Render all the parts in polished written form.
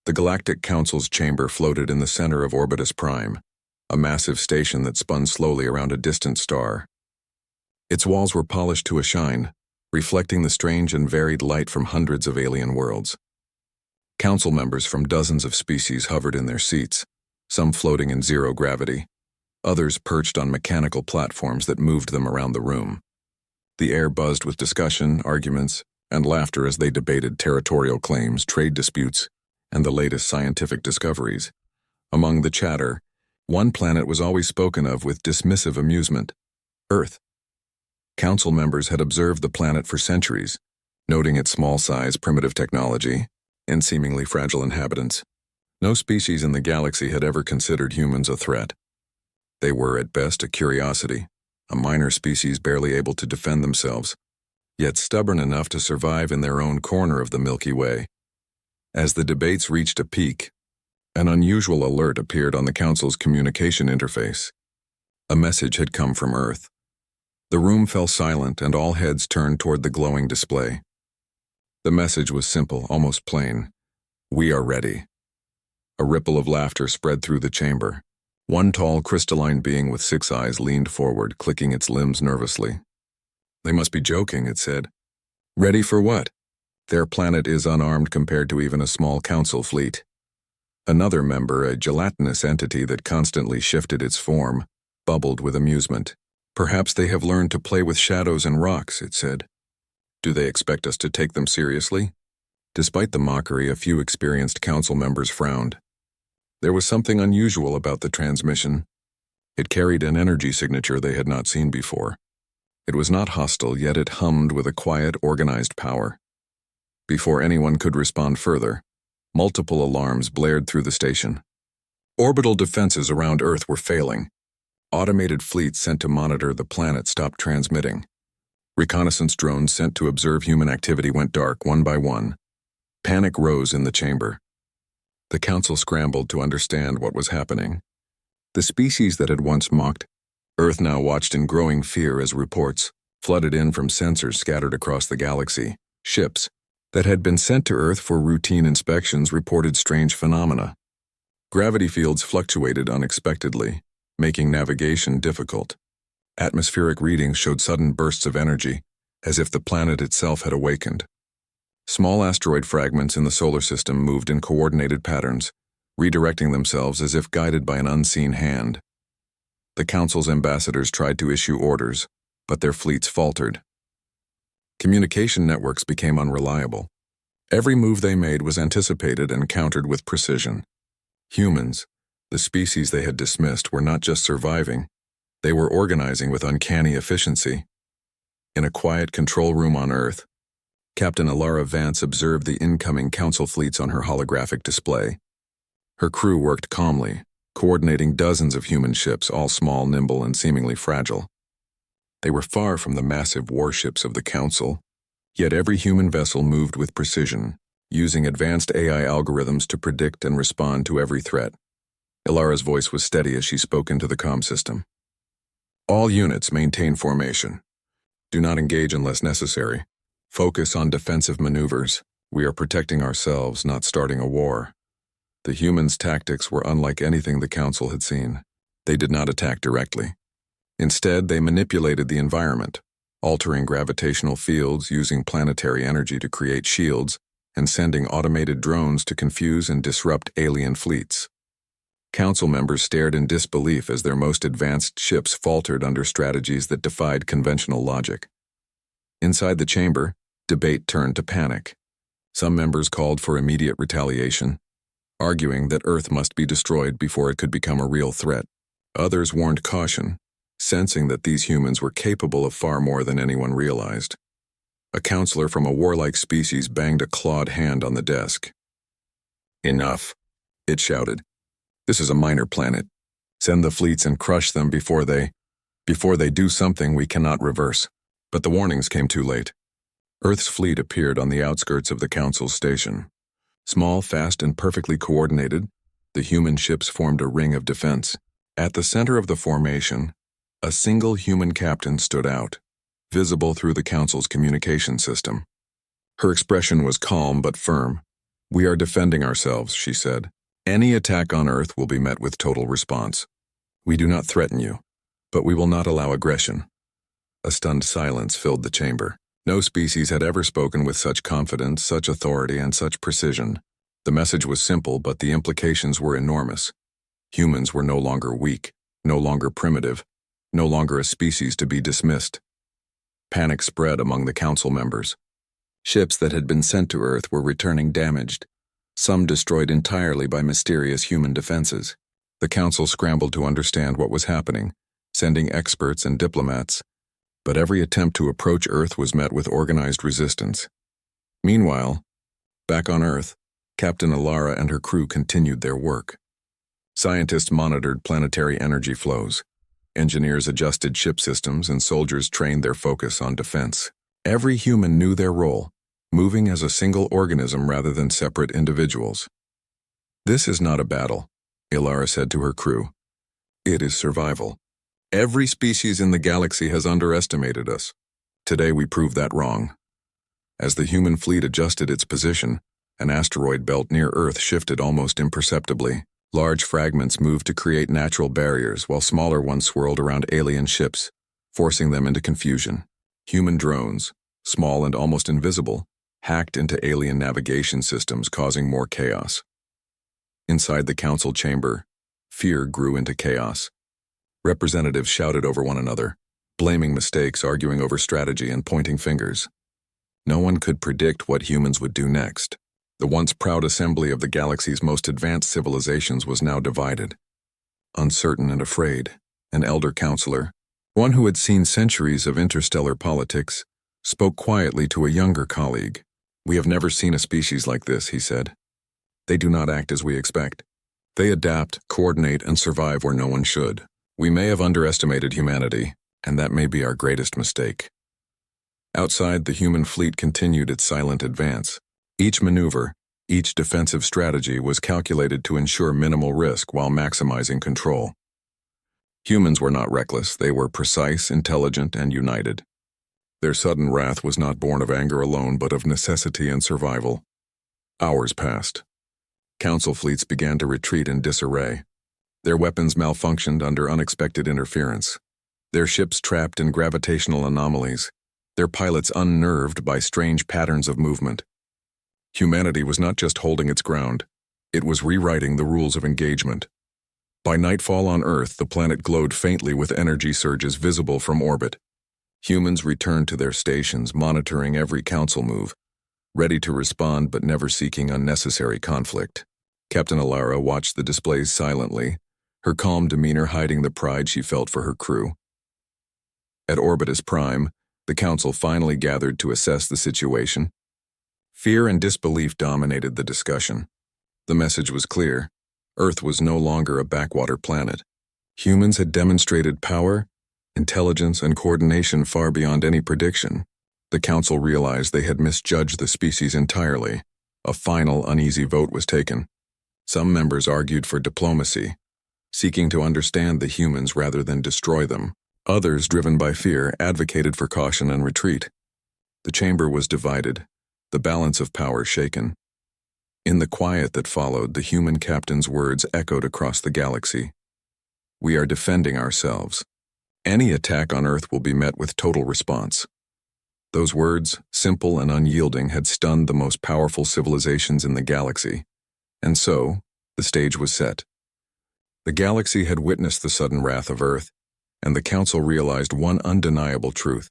The Galactic Council's chamber floated in the center of Orbitus Prime, a massive station that spun slowly around a distant star. Its walls were polished to a shine, reflecting the strange and varied light from hundreds of alien worlds. Council members from dozens of species hovered in their seats, some floating in zero gravity, others perched on mechanical platforms that moved them around the room. The air buzzed with discussion, arguments, and laughter as they debated territorial claims, trade disputes, and the latest scientific discoveries. Among the chatter, one planet was always spoken of with dismissive amusement: Earth. Council members had observed the planet for centuries, noting its small size, primitive technology, and seemingly fragile inhabitants. No species in the galaxy had ever considered humans a threat. They were, at best, a curiosity, a minor species barely able to defend themselves, yet stubborn enough to survive in their own corner of the Milky Way. As the debates reached a peak, an unusual alert appeared on the Council's communication interface. A message had come from Earth. The room fell silent and all heads turned toward the glowing display. The message was simple, almost plain: "We are ready." A ripple of laughter spread through the chamber. One tall, crystalline being with 6 eyes leaned forward, clicking its limbs nervously. "They must be joking," it said. "Ready for what? Their planet is unarmed compared to even a small council fleet." Another member, a gelatinous entity that constantly shifted its form, bubbled with amusement. "Perhaps they have learned to play with shadows and rocks," it said. "Do they expect us to take them seriously?" Despite the mockery, a few experienced council members frowned. There was something unusual about the transmission. It carried an energy signature they had not seen before. It was not hostile, yet it hummed with a quiet, organized power. Before anyone could respond further, multiple alarms blared through the station. Orbital defenses around Earth were failing. Automated fleets sent to monitor the planet stopped transmitting. Reconnaissance drones sent to observe human activity went dark one by one. Panic rose in the chamber. The Council scrambled to understand what was happening. The species that had once mocked Earth now watched in growing fear as reports flooded in from sensors scattered across the galaxy. Ships that had been sent to Earth for routine inspections reported strange phenomena. Gravity fields fluctuated unexpectedly, making navigation difficult. Atmospheric readings showed sudden bursts of energy, as if the planet itself had awakened. Small asteroid fragments in the solar system moved in coordinated patterns, redirecting themselves as if guided by an unseen hand. The Council's ambassadors tried to issue orders, but their fleets faltered. Communication networks became unreliable. Every move they made was anticipated and countered with precision. Humans, the species they had dismissed, were not just surviving, they were organizing with uncanny efficiency. In a quiet control room on Earth, Captain Alara Vance observed the incoming Council fleets on her holographic display. Her crew worked calmly, coordinating dozens of human ships, all small, nimble, and seemingly fragile. They were far from the massive warships of the Council, yet every human vessel moved with precision, using advanced AI algorithms to predict and respond to every threat. Ilara's voice was steady as she spoke into the comm system. "All units maintain formation. Do not engage unless necessary. Focus on defensive maneuvers. We are protecting ourselves, not starting a war." The humans' tactics were unlike anything the Council had seen. They did not attack directly. Instead, they manipulated the environment, altering gravitational fields, using planetary energy to create shields, and sending automated drones to confuse and disrupt alien fleets. Council members stared in disbelief as their most advanced ships faltered under strategies that defied conventional logic. Inside the chamber, debate turned to panic. Some members called for immediate retaliation, arguing that Earth must be destroyed before it could become a real threat. Others warned caution, sensing that these humans were capable of far more than anyone realized. A counselor from a warlike species banged a clawed hand on the desk. "Enough," it shouted. "This is a minor planet. Send the fleets and crush them before they do something we cannot reverse." But the warnings came too late. Earth's fleet appeared on the outskirts of the Council's station. Small, fast, and perfectly coordinated, the human ships formed a ring of defense. At the center of the formation, a single human captain stood out, visible through the Council's communication system. Her expression was calm but firm, "We are defending ourselves," she said. "Any attack on Earth will be met with total response. We do not threaten you, but we will not allow aggression." A stunned silence filled the chamber. No species had ever spoken with such confidence, such authority, and such precision. The message was simple, but the implications were enormous. Humans were no longer weak, no longer primitive, no longer a species to be dismissed. Panic spread among the council members. Ships that had been sent to Earth were returning damaged, some destroyed entirely by mysterious human defenses. The council scrambled to understand what was happening, sending experts and diplomats, but every attempt to approach Earth was met with organized resistance. Meanwhile, back on Earth, Captain Alara and her crew continued their work. Scientists monitored planetary energy flows. Engineers adjusted ship systems, and soldiers trained their focus on defense. Every human knew their role, moving as a single organism rather than separate individuals. "This is not a battle," Alara said to her crew. "It is survival. Every species in the galaxy has underestimated us. Today we proved that wrong." As the human fleet adjusted its position, an asteroid belt near Earth shifted almost imperceptibly. Large fragments moved to create natural barriers, while smaller ones swirled around alien ships, forcing them into confusion. Human drones, small and almost invisible, hacked into alien navigation systems, causing more chaos. Inside the council chamber, fear grew into chaos. Representatives shouted over one another, blaming mistakes, arguing over strategy, and pointing fingers. No one could predict what humans would do next. The once proud assembly of the galaxy's most advanced civilizations was now divided. Uncertain and afraid, an elder counselor, one who had seen centuries of interstellar politics, spoke quietly to a younger colleague. "We have never seen a species like this," he said. "They do not act as we expect. They adapt, coordinate, and survive where no one should. We may have underestimated humanity, and that may be our greatest mistake." Outside, the human fleet continued its silent advance. Each maneuver, each defensive strategy was calculated to ensure minimal risk while maximizing control. Humans were not reckless, they were precise, intelligent, and united. Their sudden wrath was not born of anger alone, but of necessity and survival. Hours passed. Council fleets began to retreat in disarray. Their weapons malfunctioned under unexpected interference. Their ships trapped in gravitational anomalies. Their pilots unnerved by strange patterns of movement. Humanity was not just holding its ground, it was rewriting the rules of engagement. By nightfall on Earth, the planet glowed faintly with energy surges visible from orbit. Humans returned to their stations, monitoring every council move, ready to respond but never seeking unnecessary conflict. Captain Alara watched the displays silently, her calm demeanor hiding the pride she felt for her crew. At Orbitus Prime, the council finally gathered to assess the situation. Fear and disbelief dominated the discussion. The message was clear. Earth was no longer a backwater planet. Humans had demonstrated power, intelligence, and coordination far beyond any prediction. The council realized they had misjudged the species entirely. A final, uneasy vote was taken. Some members argued for diplomacy, seeking to understand the humans rather than destroy them. Others, driven by fear, advocated for caution and retreat. The chamber was divided, the balance of power shaken. In the quiet that followed, the human captain's words echoed across the galaxy. "We are defending ourselves. Any attack on Earth will be met with total response." Those words, simple and unyielding, had stunned the most powerful civilizations in the galaxy. And so, the stage was set. The galaxy had witnessed the sudden wrath of Earth, and the council realized one undeniable truth.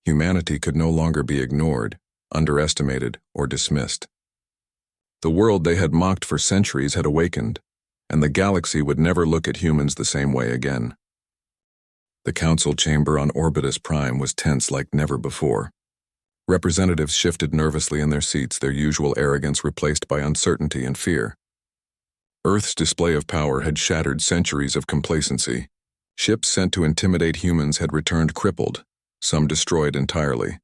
Humanity could no longer be ignored, underestimated, or dismissed. The world they had mocked for centuries had awakened, and the galaxy would never look at humans the same way again. The council chamber on Orbitus Prime was tense like never before. Representatives shifted nervously in their seats, their usual arrogance replaced by uncertainty and fear. Earth's display of power had shattered centuries of complacency. Ships sent to intimidate humans had returned crippled, some destroyed entirely,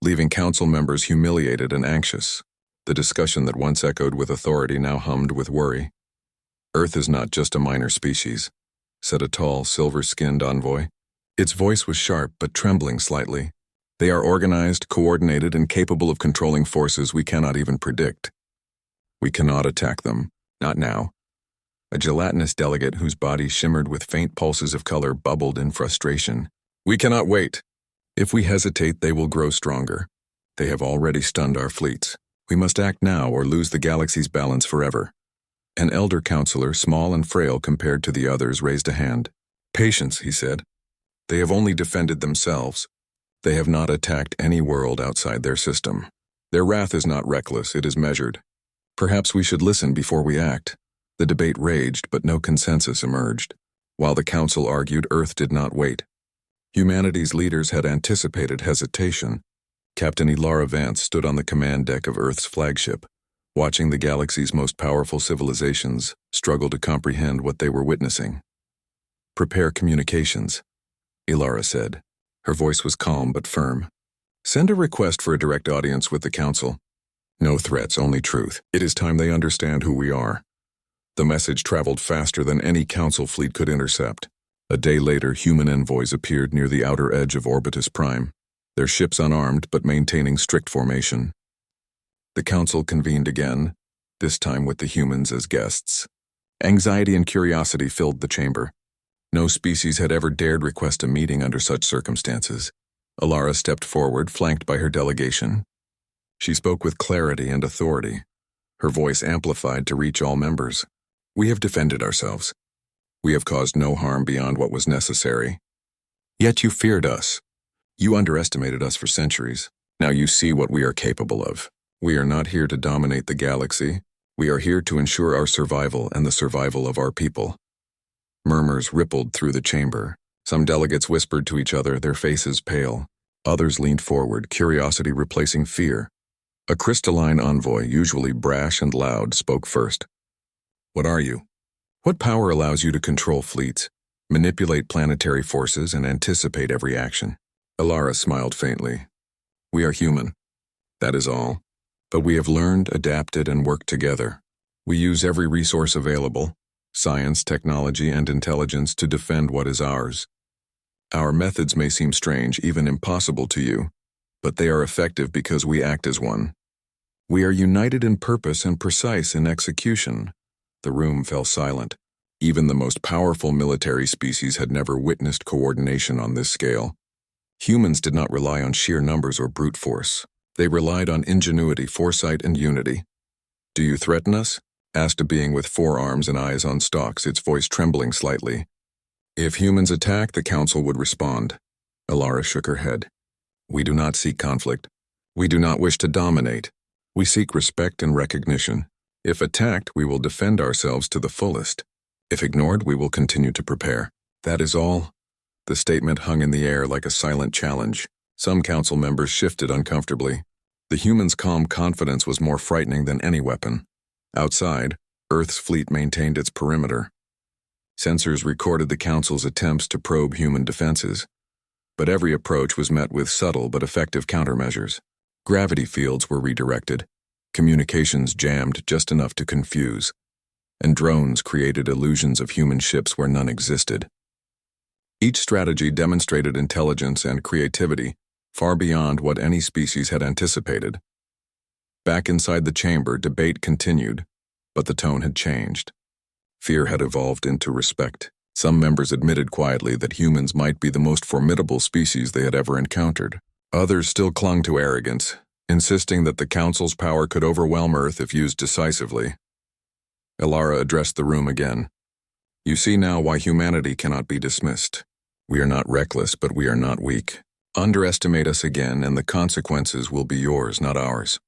leaving council members humiliated and anxious. The discussion that once echoed with authority now hummed with worry. "Earth is not just a minor species," said a tall, silver-skinned envoy. Its voice was sharp but trembling slightly. "They are organized, coordinated, and capable of controlling forces we cannot even predict." We cannot attack them. Not now. A gelatinous delegate whose body shimmered with faint pulses of color bubbled in frustration. We cannot wait. If we hesitate, they will grow stronger. They have already stunned our fleets. We must act now or lose the galaxy's balance forever. An elder counselor, small and frail compared to the others, raised a hand. Patience, he said. They have only defended themselves. They have not attacked any world outside their system. Their wrath is not reckless, it is measured. Perhaps we should listen before we act. The debate raged, but no consensus emerged. While the council argued, Earth did not wait. Humanity's leaders had anticipated hesitation. Captain Elara Vance stood on the command deck of Earth's flagship, watching the galaxy's most powerful civilizations struggle to comprehend what they were witnessing. Prepare communications, Elara said. Her voice was calm but firm. Send a request for a direct audience with the council. No threats, only truth. It is time they understand who we are. The message traveled faster than any council fleet could intercept. A day later, human envoys appeared near the outer edge of Orbitus Prime, their ships unarmed but maintaining strict formation. The council convened again, this time with the humans as guests. Anxiety and curiosity filled the chamber. No species had ever dared request a meeting under such circumstances. Elara stepped forward, flanked by her delegation. She spoke with clarity and authority, her voice amplified to reach all members. We have defended ourselves. We have caused no harm beyond what was necessary. Yet you feared us. You underestimated us for centuries. Now you see what we are capable of. We are not here to dominate the galaxy. We are here to ensure our survival and the survival of our people. Murmurs rippled through the chamber. Some delegates whispered to each other, their faces pale. Others leaned forward, curiosity replacing fear. A crystalline envoy, usually brash and loud, spoke first. What are you? What power allows you to control fleets, manipulate planetary forces, and anticipate every action? Elara smiled faintly. We are human. That is all. But we have learned, adapted, and worked together. We use every resource available, science, technology, and intelligence to defend what is ours. Our methods may seem strange, even impossible to you, but they are effective because we act as one. We are united in purpose and precise in execution. The room fell silent. Even the most powerful military species had never witnessed coordination on this scale. Humans did not rely on sheer numbers or brute force. They relied on ingenuity, foresight, and unity. Do you threaten us? Asked a being with 4 arms and eyes on stalks, its voice trembling slightly. If humans attack, the council would respond. Elara shook her head. We do not seek conflict. We do not wish to dominate. We seek respect and recognition. If attacked, we will defend ourselves to the fullest. If ignored, we will continue to prepare. That is all. The statement hung in the air like a silent challenge. Some council members shifted uncomfortably. The humans' calm confidence was more frightening than any weapon. Outside, Earth's fleet maintained its perimeter. Sensors recorded the council's attempts to probe human defenses. But every approach was met with subtle but effective countermeasures. Gravity fields were redirected. Communications jammed just enough to confuse. And drones created illusions of human ships where none existed. Each strategy demonstrated intelligence and creativity far beyond what any species had anticipated. Back inside the chamber, debate continued, but the tone had changed. Fear had evolved into respect. Some members admitted quietly that humans might be the most formidable species they had ever encountered. Others still clung to arrogance, insisting that the Council's power could overwhelm Earth if used decisively. Elara addressed the room again. You see now why humanity cannot be dismissed. We are not reckless, but we are not weak. Underestimate us again, and the consequences will be yours, not ours.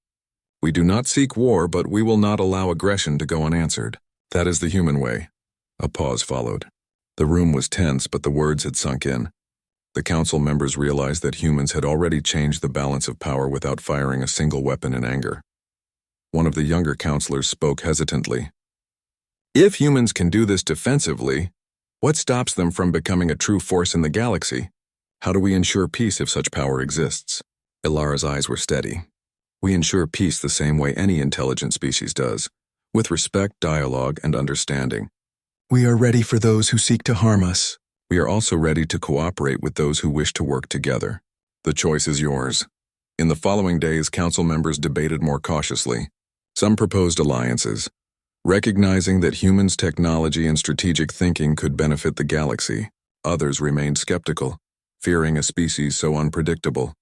We do not seek war, but we will not allow aggression to go unanswered. That is the human way. A pause followed. The room was tense, but the words had sunk in. The council members realized that humans had already changed the balance of power without firing a single weapon in anger. One of the younger counselors spoke hesitantly. If humans can do this defensively, what stops them from becoming a true force in the galaxy? How do we ensure peace if such power exists? Elara's eyes were steady. We ensure peace the same way any intelligent species does, with respect, dialogue, and understanding. We are ready for those who seek to harm us. We are also ready to cooperate with those who wish to work together. The choice is yours. In the following days, council members debated more cautiously. Some proposed alliances, recognizing that humans' technology and strategic thinking could benefit the galaxy. Others remained skeptical, fearing a species so unpredictable.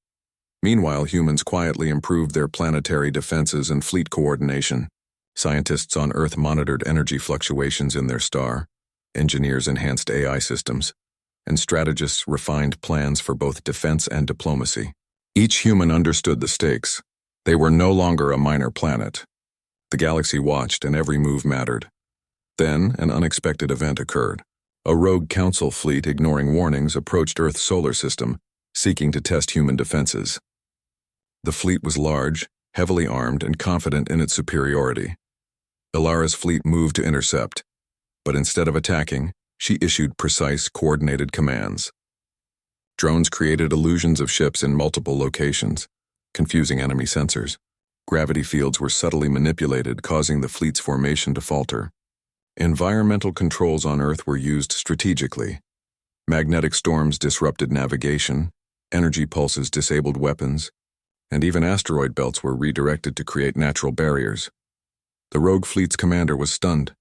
Meanwhile, humans quietly improved their planetary defenses and fleet coordination. Scientists on Earth monitored energy fluctuations in their star, engineers enhanced AI systems, and strategists refined plans for both defense and diplomacy. Each human understood the stakes. They were no longer a minor planet. The galaxy watched, and every move mattered. Then, an unexpected event occurred. A rogue council fleet, ignoring warnings, approached Earth's solar system, seeking to test human defenses. The fleet was large, heavily armed, and confident in its superiority. Ilara's fleet moved to intercept, but instead of attacking, she issued precise, coordinated commands. Drones created illusions of ships in multiple locations, confusing enemy sensors. Gravity fields were subtly manipulated, causing the fleet's formation to falter. Environmental controls on Earth were used strategically. Magnetic storms disrupted navigation, energy pulses disabled weapons, and even asteroid belts were redirected to create natural barriers. The rogue fleet's commander was stunned.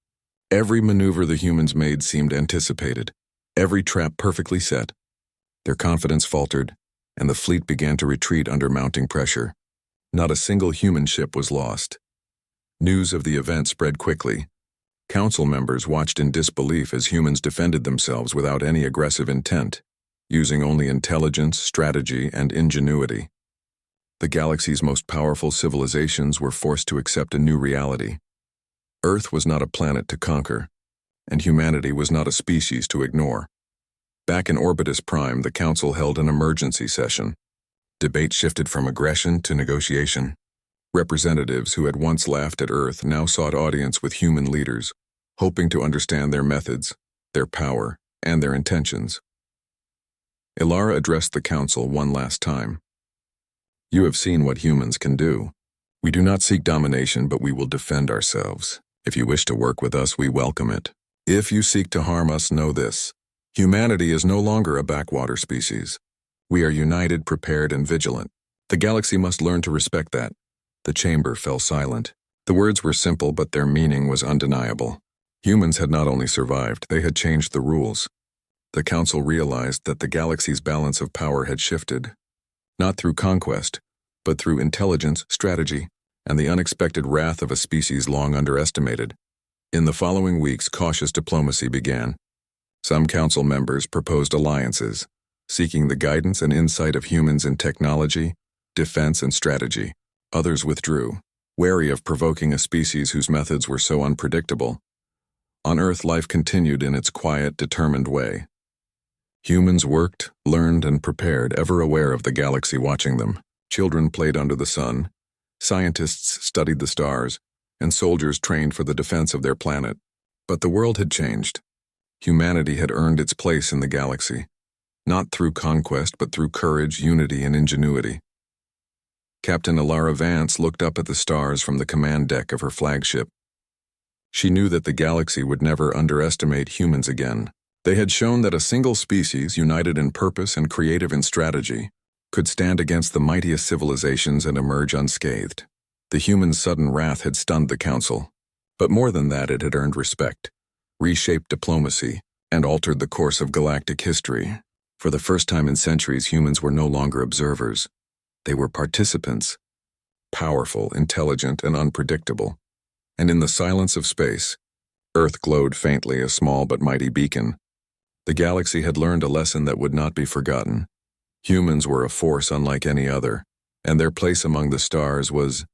Every maneuver the humans made seemed anticipated, every trap perfectly set. Their confidence faltered, and the fleet began to retreat under mounting pressure. Not a single human ship was lost. News of the event spread quickly. Council members watched in disbelief as humans defended themselves without any aggressive intent, using only intelligence, strategy, and ingenuity. The galaxy's most powerful civilizations were forced to accept a new reality. Earth was not a planet to conquer, and humanity was not a species to ignore. Back in Orbitus Prime, the Council held an emergency session. Debate shifted from aggression to negotiation. Representatives who had once laughed at Earth now sought audience with human leaders, hoping to understand their methods, their power, and their intentions. Ilara addressed the Council one last time. "You have seen what humans can do. We do not seek domination, but we will defend ourselves. If you wish to work with us, we welcome it. If you seek to harm us, know this. Humanity is no longer a backwater species. We are united, prepared, and vigilant. The galaxy must learn to respect that." The chamber fell silent. The words were simple, but their meaning was undeniable. Humans had not only survived, they had changed the rules. The Council realized that the galaxy's balance of power had shifted, not through conquest, but through intelligence, strategy, and the unexpected wrath of a species long underestimated. In the following weeks, cautious diplomacy began. Some council members proposed alliances, seeking the guidance and insight of humans in technology, defense, and strategy. Others withdrew, wary of provoking a species whose methods were so unpredictable. On Earth, life continued in its quiet, determined way. Humans worked, learned, and prepared, ever aware of the galaxy watching them. Children played under the sun, scientists studied the stars, and soldiers trained for the defense of their planet. But the world had changed. Humanity had earned its place in the galaxy, not through conquest, but through courage, unity, and ingenuity. Captain Ilara Vance looked up at the stars from the command deck of her flagship. She knew that the galaxy would never underestimate humans again. They had shown that a single species, united in purpose and creative in strategy, could stand against the mightiest civilizations and emerge unscathed. The humans' sudden wrath had stunned the Council, but more than that, it had earned respect, reshaped diplomacy, and altered the course of galactic history. For the first time in centuries, humans were no longer observers. They were participants, powerful, intelligent, and unpredictable. And in the silence of space, Earth glowed faintly, a small but mighty beacon. The galaxy had learned a lesson that would not be forgotten. Humans were a force unlike any other, and their place among the stars was